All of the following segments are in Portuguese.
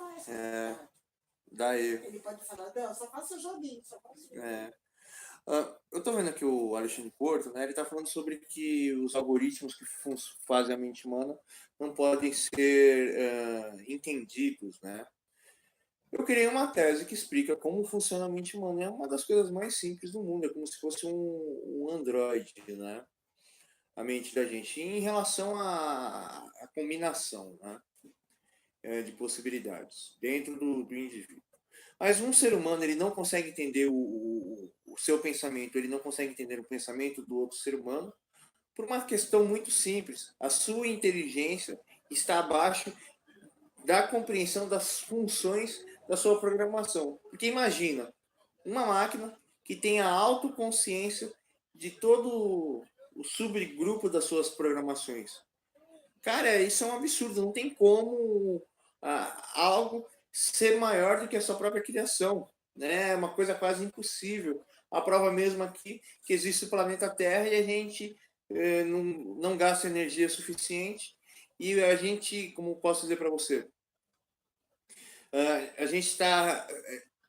faz. É, dá erro. Ele pode falar, não, só faça joguinho, só faça joguinho. É. Eu tô vendo aqui o Alexandre Porto, né? Ele tá falando sobre que os algoritmos que fazem a mente humana não podem ser entendidos, né? Eu criei uma tese que explica como funciona a mente humana. É uma das coisas mais simples do mundo, é como se fosse um Android, né? A mente da gente. E em relação à combinação, né? De possibilidades dentro do indivíduo. Mas um ser humano, ele não consegue entender o seu pensamento, ele não consegue entender o pensamento do outro ser humano por uma questão muito simples. A sua inteligência está abaixo da compreensão das funções da sua programação. Porque imagina, uma máquina que tenha autoconsciência de todo o subgrupo das suas programações. Cara, isso é um absurdo. Não tem como algo ser maior do que a sua própria criação. Né? É uma coisa quase impossível. A prova mesmo aqui que existe o planeta Terra e a gente não gasta energia suficiente. E a gente, como posso dizer para você, a gente está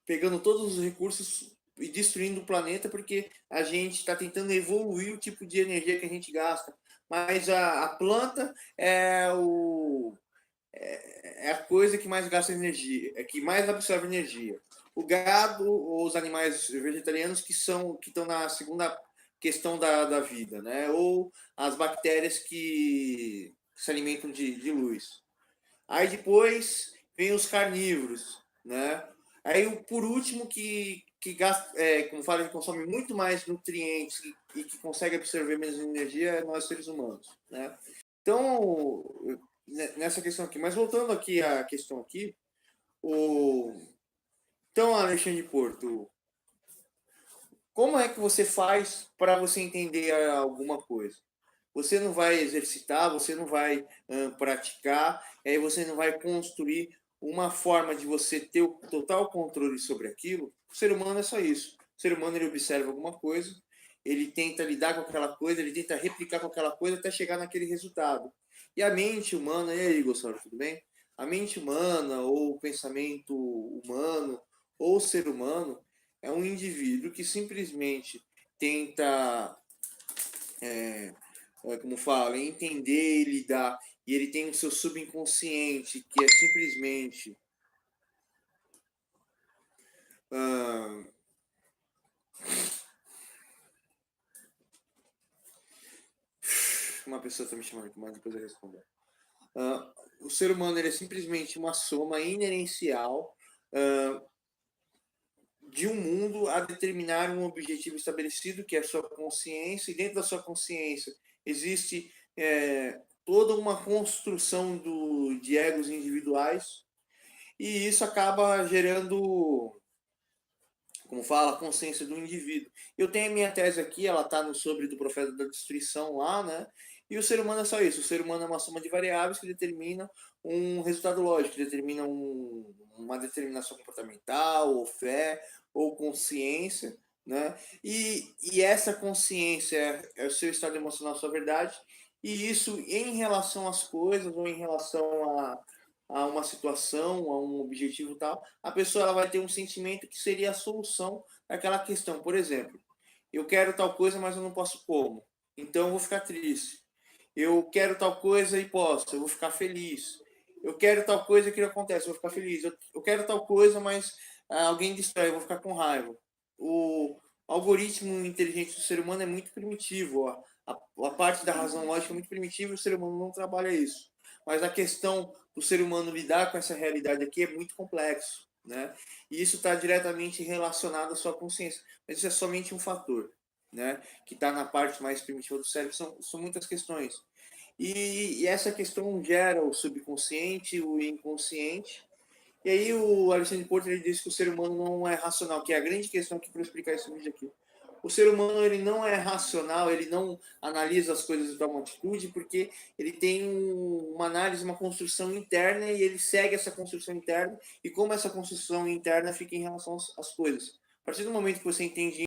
pegando todos os recursos e destruindo o planeta porque a gente está tentando evoluir o tipo de energia que a gente gasta. Mas a planta é a coisa que mais gasta energia, é que mais absorve energia. O gado ou os animais vegetarianos que estão na segunda questão da vida, né? Ou as bactérias que se alimentam de luz. Aí depois vem os carnívoros, né? Aí por último que gasta, como fala, que consome muito mais nutrientes e que consegue absorver menos energia é nós seres humanos, né? Então nessa questão aqui, mas voltando aqui à questão aqui, então Alexandre Porto, como é que você faz para você entender alguma coisa? Você não vai exercitar, você não vai praticar, aí você não vai construir uma forma de você ter o total controle sobre aquilo. O ser humano é só isso. O ser humano ele observa alguma coisa, ele tenta lidar com aquela coisa, ele tenta replicar com aquela coisa até chegar naquele resultado. E a mente humana, e aí, Gustavo, tudo bem? A mente humana, ou o pensamento humano, ou o ser humano, é um indivíduo que simplesmente tenta como fala, entender e lidar, e ele tem o seu subconsciente, que é simplesmente uma pessoa está me chamando aqui, mas depois eu respondo. O ser humano ele é simplesmente uma soma inerencial de um mundo a determinar um objetivo estabelecido, que é a sua consciência, e dentro da sua consciência existe toda uma construção de egos individuais, e isso acaba gerando, como fala, a consciência do indivíduo. Eu tenho a minha tese aqui, ela está no sobre do profeta da destruição lá, né? E o ser humano é só isso. O ser humano é uma soma de variáveis que determina um resultado lógico, que determina uma determinação comportamental, ou fé, ou consciência, né? E essa consciência é o seu estado emocional, a sua verdade. E isso em relação às coisas, ou em relação a uma situação, a um objetivo tal, a pessoa ela vai ter um sentimento que seria a solução daquela questão. Por exemplo, eu quero tal coisa, mas eu não posso como. Então eu vou ficar triste. Eu quero tal coisa e posso, eu vou ficar feliz. Eu quero tal coisa que não acontece, eu vou ficar feliz. Eu quero tal coisa, mas alguém distrai, eu vou ficar com raiva. O algoritmo inteligente do ser humano é muito primitivo. Ó. A parte da razão lógica é muito primitiva e o ser humano não trabalha isso. Mas a questão do ser humano lidar com essa realidade aqui é muito complexo. Né? E isso está diretamente relacionado à sua consciência. Mas isso é somente um fator. Né, que está na parte mais primitiva do cérebro, são muitas questões. E essa questão gera o subconsciente, o inconsciente. E aí o Alexandre Porto ele diz que o ser humano não é racional, que é a grande questão aqui para explicar esse vídeo aqui. O ser humano ele não é racional, ele não analisa as coisas de uma atitude, porque ele tem uma análise, uma construção interna e ele segue essa construção interna. E como essa construção interna fica em relação às coisas. A partir do momento que você entende